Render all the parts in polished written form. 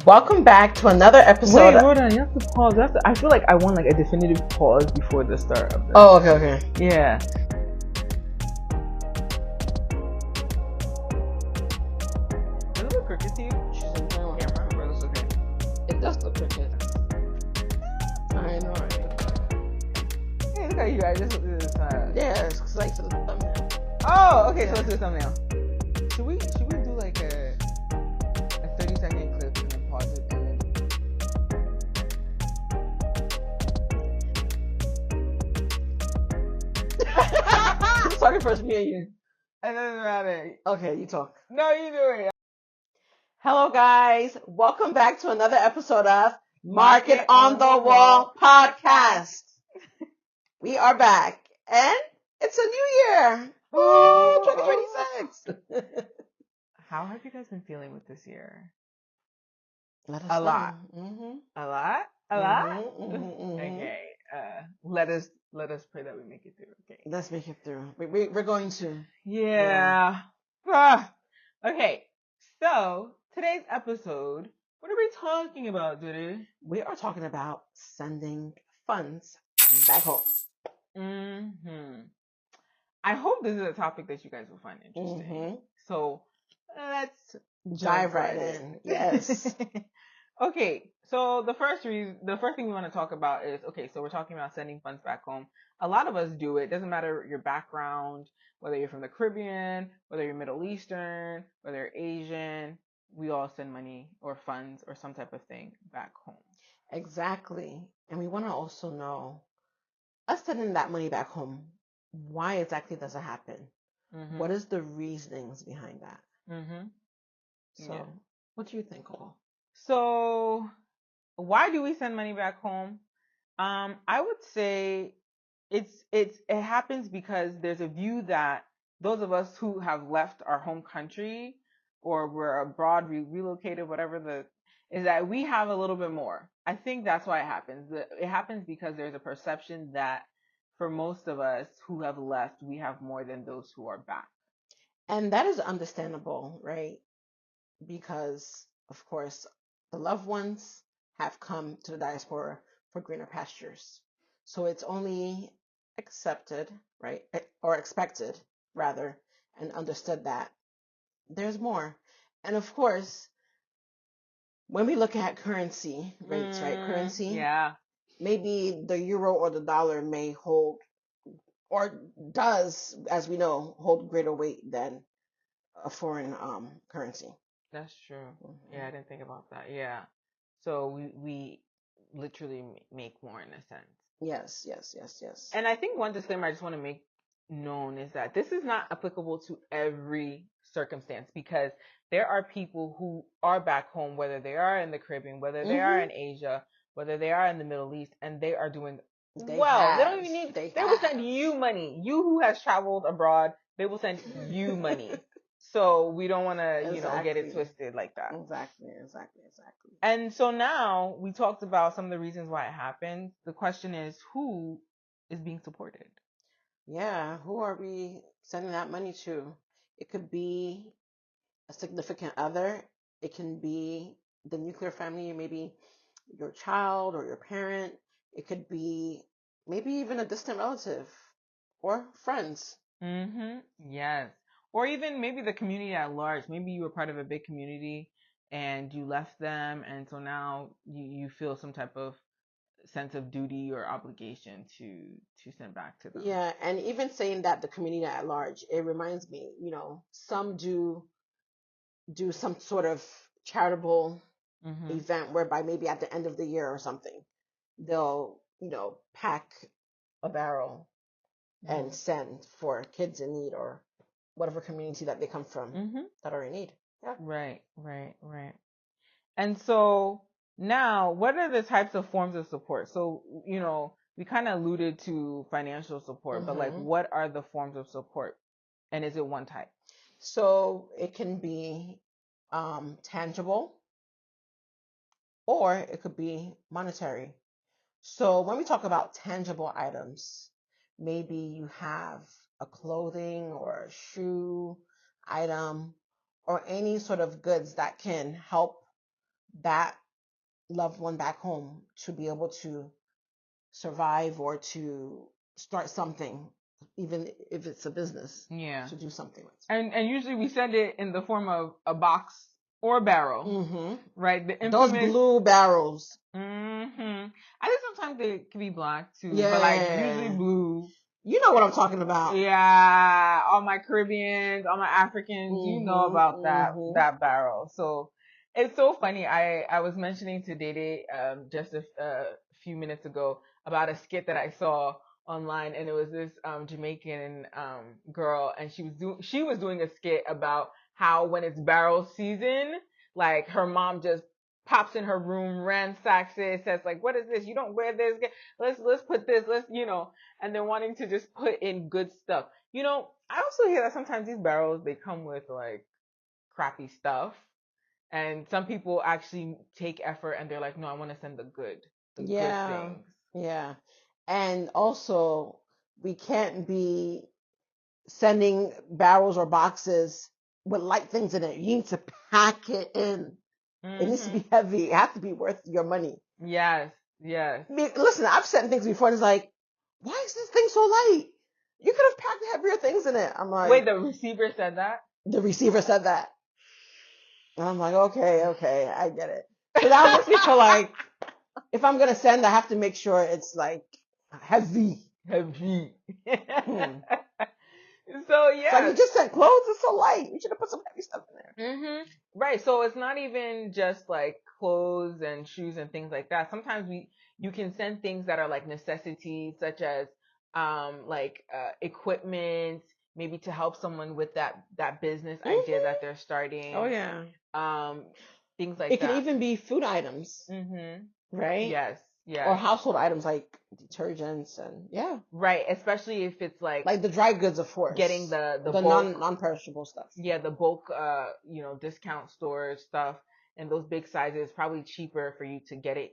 Welcome back to another episode. Wait, hold on. You have to pause. I feel like I want like a definitive pause before the start of this. Oh, okay. Yeah. Does it look crooked to you? She's in the camera. Camera, or is it okay? It does look crooked. I know, right? Hey, look at you guys. This is Yeah, it's like for the thumbnail. Oh, okay. Yeah. So let's do a thumbnail. Should we do like a 30-second clip and then pause it and then? Who's talking first, me or you? It doesn't matter. Okay, you talk. No, you do it. Hello, guys. Welcome back to another episode of Market on the Wall podcast. We are back, and it's a new year. Woo, 2026. How have you guys been feeling with this year? Let us A know. lot. Mm-hmm. A lot? A lot? Mm-hmm. Okay. Let us pray that we make it through. Okay. Let's make it through. We're going to. Yeah. Okay. So today's episode, what are we talking about, Judy? We are talking about sending funds back home. Mm-hmm. I hope this is a topic that you guys will find interesting. Mm-hmm. So let's Dive right in. Yes. Okay, so the first thing we want to talk about is, okay, so we're talking about sending funds back home. A lot of us do it. Doesn't matter your background, whether you're from the Caribbean, whether you're Middle Eastern, whether you're Asian, we all send money or funds or some type of thing back home. Exactly. And we want to also know, us sending that money back home, why exactly does it happen? Mm-hmm. What is the reasonings behind that? Mm-hmm. So, Yeah. what do you think, Cole? So, why do we send money back home? I would say it happens because there's a view that those of us who have left our home country or we're abroad, relocated, whatever is that we have a little bit more. I think that's why it happens. It happens because there's a perception that for most of us who have left, we have more than those who are back. And that is understandable, right? Because, of course, the loved ones have come to the diaspora for greener pastures. So it's only accepted, right? Or expected, rather, and understood that there's more. And of course, when we look at currency rates, right? Currency, Yeah. maybe the euro or the dollar may hold, or does, as we know, hold greater weight than a foreign currency. That's true. Mm-hmm. Yeah, I didn't think about that. Yeah. So we literally make more in a sense. Yes. And I think one disclaimer I just want to make known is that this is not applicable to every circumstance, because there are people who are back home, whether they are in the Caribbean, whether they are in Asia, whether they are in the Middle East, and they are doing well. They don't even need, they will send you money. You who has traveled abroad, they will send you money. So we don't want to, get it twisted like that. Exactly. And so now we talked about some of the reasons why it happens. The question is, who is being supported? Yeah, who are we sending that money to? It could be a significant other. It can be the nuclear family, maybe your child or your parent. It could be maybe even a distant relative or friends. Mm-hmm. Yes. Or even maybe the community at large. Maybe you were part of a big community and you left them, and so now you feel some type of sense of duty or obligation to send back to them. Yeah, and even saying that the community at large, it reminds me, some do some sort of charitable event whereby maybe at the end of the year or something, they'll, pack a barrel and send for kids in need or whatever community that they come from that are in need. Yeah. Right. And so now, what are the types of forms of support? So, we kind of alluded to financial support, but like, what are the forms of support? And is it one type? So it can be tangible, or it could be monetary. So when we talk about tangible items, maybe you have a clothing or a shoe item or any sort of goods that can help that loved one back home to be able to survive or to start something, even if it's a business, Yeah. to do something with. And usually we send it in the form of a box or barrel, Mm-hmm. right? The Those infamous. blue barrels. Mm-hmm. I think sometimes they can be black too, but like usually Yeah. blue. You know what I'm talking about. Yeah, all my Caribbeans, all my Africans, you know Mm-hmm. about Mm-hmm. that barrel. So it's so funny. I was mentioning to Dede just a few minutes ago about a skit that I saw online, and it was this Jamaican girl, and she was doing a skit about how when it's barrel season, like her mom just pops in her room, ransacks it, says like, "What is this? You don't wear this. Let's put this. Let's and then wanting to just put in good stuff. I also hear that sometimes these barrels they come with like crappy stuff, and some people actually take effort and they're like, no, I want to send the good Yeah. things. Yeah. And also, we can't be sending barrels or boxes with light things in it. You need to pack it in. It needs to Mm-hmm. be heavy. It has to be worth your money. Yes, yes. Listen, I've sent things before and it's like, why is this thing so light? You could have packed heavier things in it. I'm Wait, like, the receiver said that? the receiver said that. And I'm like, okay, I get it. So that makes me feel like if I'm going to send, I have to make sure it's like heavy. Heavy. Hmm. So It's like yeah. you just sent clothes. It's so light. You should have put some heavy stuff in there. Mm-hmm. Right. So it's not even just like clothes and shoes and things like that. Sometimes you can send things that are like necessities, such as equipment, maybe to help someone with that business idea that they're Oh starting. yeah. Um, things like It can that. even be food items, Mm-hmm. right? Yes. Or Yes. household items like detergents and yeah, Right. Especially if it's like like the dry goods, of getting course, the the bulk. non-perishable stuff. Yeah, the bulk discount store stuff and those big sizes probably cheaper for you to get it,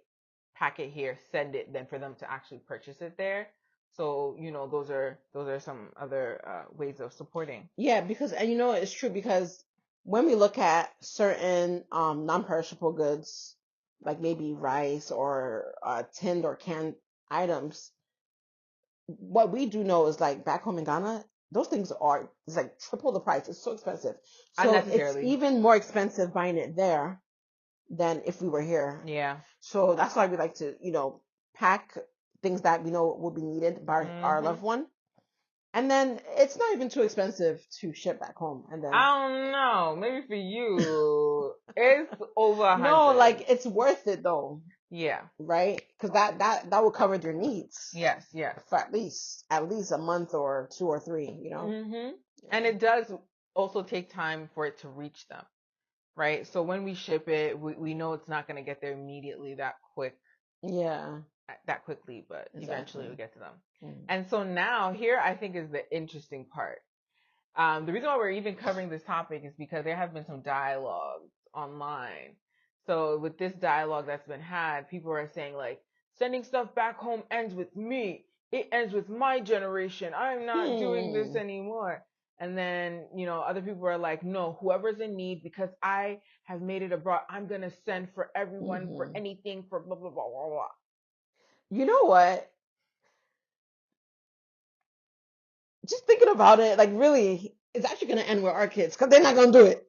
pack it here, send it than for them to actually purchase it there. So those are some other ways of supporting. Yeah, because and it's true because when we look at certain non-perishable goods, like maybe rice or tinned or canned items, what we do know is like back home in Ghana, those things are it's like triple the price. It's so expensive. So it's Unnecessarily. even more expensive buying it there than if we were here. Yeah. So that's why we like to, pack things that we know will be needed by our Mhm. loved one. And then it's not even too expensive to ship back home. And then I don't know. Maybe for you, it's over a no, hundred. like it's worth it though, Yeah. right? Because that will cover their needs Yes. Yes. for at least a month or 2 or 3. Mhm. Yeah. And it does also take time for it to reach them, right? So when we ship it, we know it's not going to get there immediately Yeah. that quickly, but eventually Exactly. it'll get to them. Mm. And so now here I think is the interesting part. The reason why we're even covering this topic is because there have been some dialogues online. So with this dialogue that's been had, people are saying like, sending stuff back home ends with me. It ends with my generation. I'm not doing this Hmm. anymore. And then, other people are like, no, whoever's in need, because I have made it abroad, I'm going to send for everyone, for Hmm. anything, for blah, blah, blah, blah, blah. You know what? Just thinking about it, like really, it's actually going to end with our kids because they're not going to do it.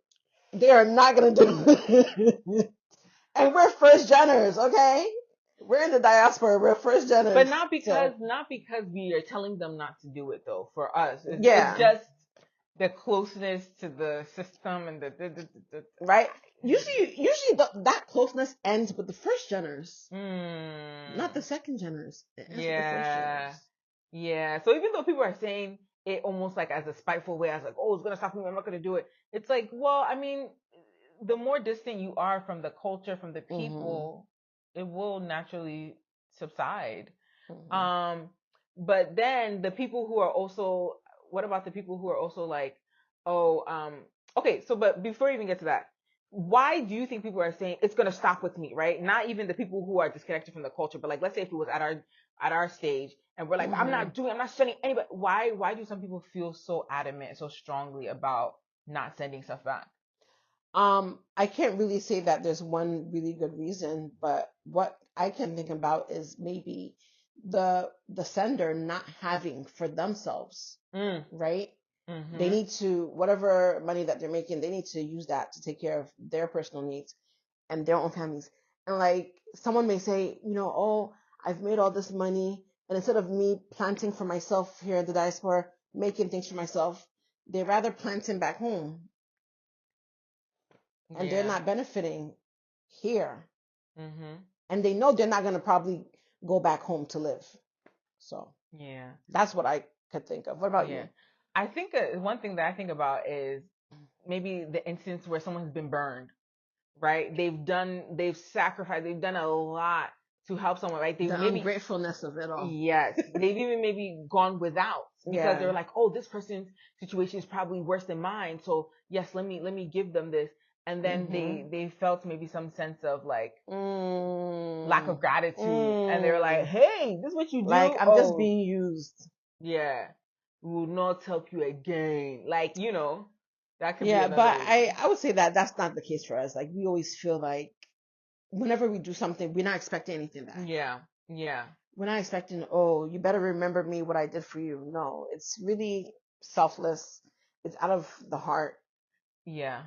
They are not going to do it. And we're first geners, okay? We're in the diaspora. We're first But geners. not So, because we are telling them not to do it though. For us, it's yeah, just the closeness to the system and the right? Usually that closeness ends with the first geners, not the mm, second geners. It ends with the first yeah, geners. yeah. So even though people are saying it almost like as a spiteful way, as like, oh, it's gonna stop me, I'm not gonna do it. It's like, well, I mean, the more distant you are from the culture, from the Mm-hmm. people, it will naturally subside. Mm-hmm. Um, but then the people who are also, what about the people who are also like, oh, okay, so but before you even get to that, why do you think people are saying it's gonna stop with me, right? Not even the people who are disconnected from the culture, but like let's say if it was at our stage and we're like, Mm-hmm. I'm not sending anybody. Why do some people feel so adamant, so strongly about not sending stuff back? I can't really say that there's one really good reason, but what I can think about is maybe the sender not having for themselves, Mm. right? They Mm-hmm. need to, whatever money that they're making, they need to use that to take care of their personal needs and their own families. And like someone may say, oh, I've made all this money, and instead of me planting for myself here in the diaspora, making things for myself, they rather planting back home, and they're Yeah. not benefiting here, Mm-hmm. and they know they're not going to probably go back home to live. So Yeah. that's what I could think of. What about Yeah. you? I think one thing that I think about is maybe the instance where someone's been burned, right? They've sacrificed, they've done a lot to help someone, right? They've The maybe, ungratefulness of it all. yes, they've even maybe gone without because Yeah. they're like, oh, this person's situation is probably worse than mine. So yes, let me give them this. And then Mhm. they felt maybe some sense of like lack Mm. of gratitude. And they were like, Mm. hey, this is what you Like do? I'm just Oh, being used. yeah, we will not help you again. Like, that could be Yeah, but another I reason. I would say that that's not the case for us. Like we always feel like whenever we do something, we're not expecting anything back. Yeah, yeah, We're not expecting, oh, you better remember me what I did for you. No, it's really selfless. It's out of the heart. yeah,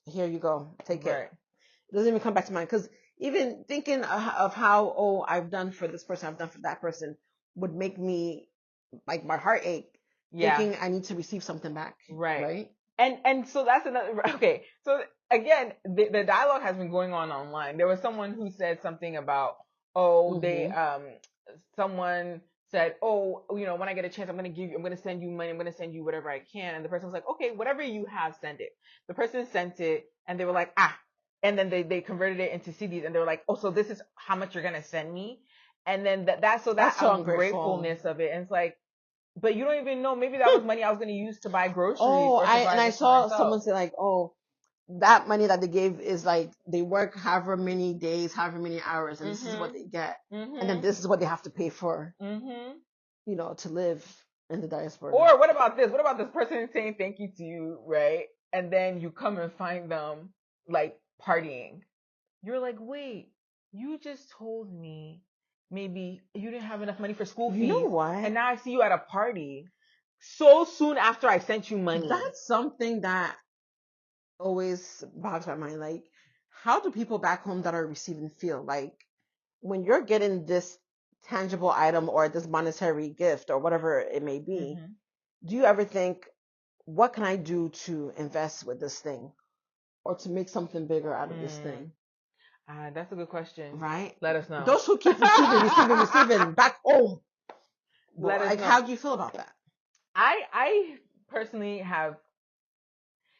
Here you go, take it. right. It doesn't even come back to mind because even thinking of how, oh, I've done for this person, I've done for that person, would make me like my heart ache, Yeah, thinking I need to receive something back, right. right? And so that's another, okay. So again, the dialogue has been going on online. There was someone who said something about, oh, Mm-hmm. someone said, oh, when I get a chance, I'm going to send you money. I'm going to send you whatever I can. And the person was like, okay, whatever you have, send it. The person sent it and they were like, ah, and then they converted it into CDs and they were like, oh, so this is how much you're going to send me. And then that That's so ungrateful. ungratefulness of it. And it's like, but you don't even know. Maybe that was money I was going to use to buy groceries Oh, or to buy I this for saw myself. someone say like, oh, that money that they gave is like they work however many days, however many hours, and this is what Mhm. they get, and then Mhm. this is what they have to pay for, Mhm. to live in the diaspora. Or what about this? What about this person saying thank you to you, right? And then you come and find them like partying. You're like, wait, you just told me maybe you didn't have enough money for school You know fees, what? and now I see you at a party so soon after I sent you money. That's something that always bogs my mind. Like, how do people back home that are receiving feel? Like, when you're getting this tangible item or this monetary gift or whatever it may be, Mhm. do you ever think, what can I do to invest with this thing or to make something bigger out of this Mm. thing? That's a good question. Right? Let us know. Those who keep receiving, receiving, receiving back home. Well, Let us like, know. how do you feel about that? I personally have,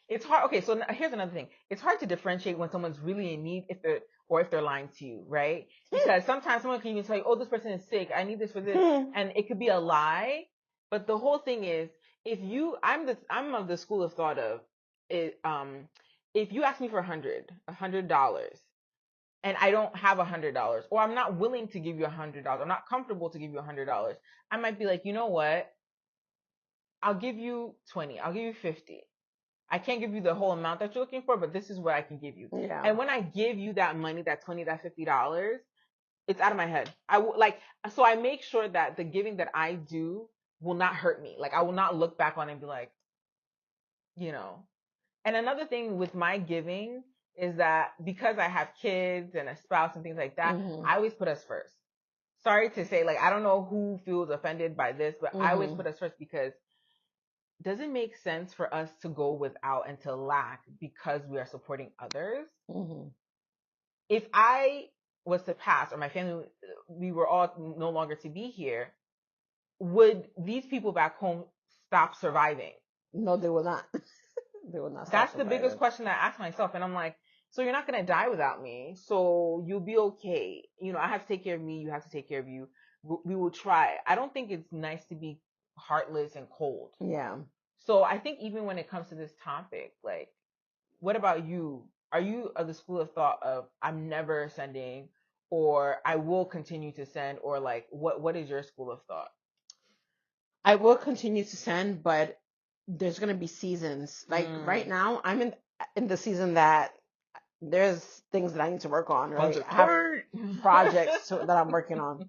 it's hard. Okay, so here's another thing. It's hard to differentiate when someone's really in need if they're lying to you, right? Because sometimes someone can even tell you, "Oh, this person is sick. I need this for this," and it could be a lie. But the whole thing is, I'm of the school of thought of it. If you ask me for $100, and I don't have $100, or I'm not willing to give you $100, I'm not comfortable to give you $100, I might be like, you know what? I'll give you 20. I'll give you 50. I can't give you the whole amount that you're looking for, but this is what I can give you. Yeah. And when I give you that money, that 20, that $50, it's out of my head. I will like, so I make sure that the giving that I do will not hurt me. Like I will not look back on it and be like, you know. And another thing with my giving is that because I have kids and a spouse and things like that, Mm-hmm. I always put us first. Sorry to say, like, I don't know who feels offended by this, but I always Mm-hmm. put us first because does it make sense for us to go without and to lack because we are supporting others? Mm-hmm. If I was to pass or my family, we were all no longer to be here, would these people back home stop surviving? No, they will not. They will not stop That's the biggest surviving. question I ask myself. And I'm like, so you're not going to die without me. So you'll be okay. I have to take care of me. You have to take care of you. We will try. I don't think it's nice to be heartless and cold. Yeah. So I think even when it comes to this topic, like, what about you? Are you of the school of thought of I'm never sending or I will continue to send or like what is your school of thought? I will continue to send, but there's gonna be seasons. Like right Mm, now, I'm in. in the season that there's things that I need to work on, right? I have Court. projects that I'm working on.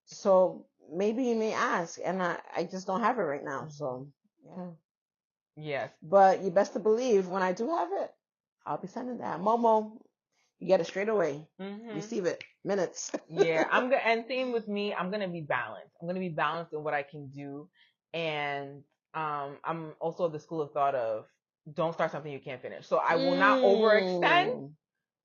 So maybe you may ask, and I just don't have it right now. So yeah. Yes. But you best to believe when I do have it, I'll be sending that. Momo, you get it straight away. Mm-hmm. Receive it. Minutes. Yeah, and same with me. I'm gonna be balanced. I'm gonna be balanced in what I can do, and I'm also of the school of thought of don't start something you can't finish. So I will not overextend,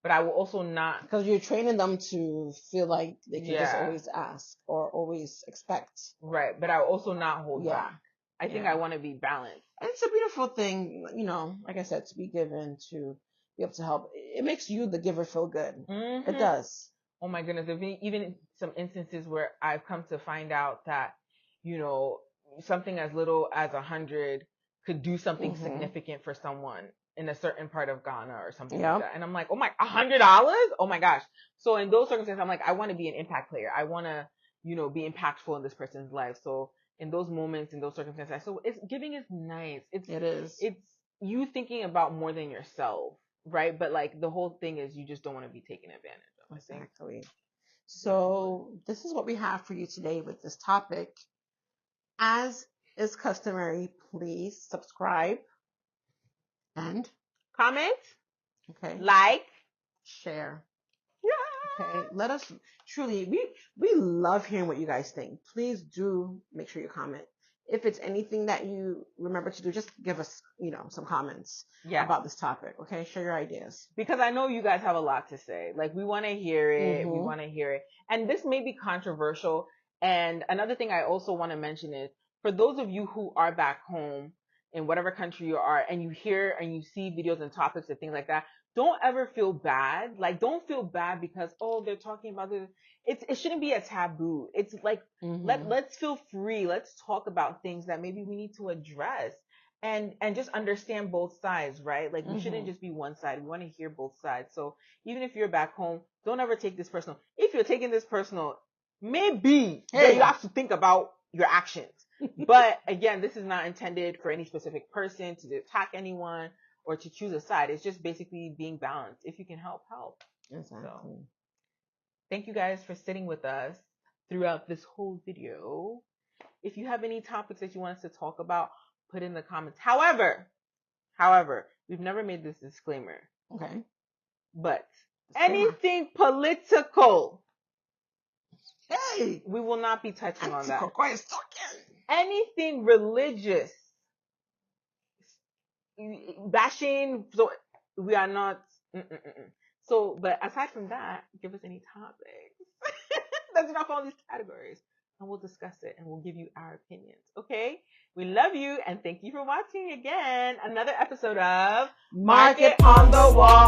but I will also not, because you're training them to feel like they can just yeah, always ask or always expect. right. But I will also not hold Yeah. back. I think Yeah. I want to be balanced. And it's a beautiful thing, you know, like I said, to be given, to be able to help. It makes you, the giver, feel good. Mm-hmm. It does. Oh my goodness. There have been even some instances where I've come to find out that, you know, something as little as 100 could do something Mhm. significant for someone in a certain part of Ghana or something Yep. like that. And I'm like, oh my, $100? Oh my gosh. So in those circumstances, I'm like, I want to be an impact player. I want to, you know, be impactful in this person's life. So in those moments, in those circumstances, so it's giving is nice. It is. It's you thinking about more than yourself, right? But like the whole thing is you just don't want to be taken advantage of, I think. Exactly. So this is what we have for you today with this topic. As is customary, please subscribe and Comment, okay, like, share. yeah. Okay, let us truly, we love hearing what you guys think. Please do make sure you comment. If it's anything that you remember to do, just give us, you know, some comments about this topic. Okay, share your ideas. Because I know you guys have a lot to say. Like we want to hear it. We Mhm. want to hear it. And this may be controversial. And another thing I also want to mention is for those of you who are back home in whatever country you are and you hear and you see videos and topics and things like that, don't ever feel bad. Like don't feel bad because, oh, they're talking about this. It shouldn't be a taboo. It's like, let's feel free. Let's talk about things that maybe we need to address and just understand both sides, right? Like we shouldn't just be one side. We want to hear both sides. So even if you're back home, don't ever take this personal. If you're taking this personal, maybe then you have to think about your actions. But again, this is not intended for any specific person to attack anyone or to choose a side. It's just basically being balanced. If you can help, help. Exactly. So, thank you guys for sitting with us throughout this whole video. If you have any topics that you want us to talk about, put in the comments. However, we've never made this disclaimer. Okay. But Disclaimer. anything political, hey, we will not be touching on that. Anything religious, bashing, so we are not. So, but aside from that, give us any topics that do not fall in these categories, and we'll discuss it and we'll give you our opinions. Okay? We love you and thank you for watching again another episode of Market on the Wall.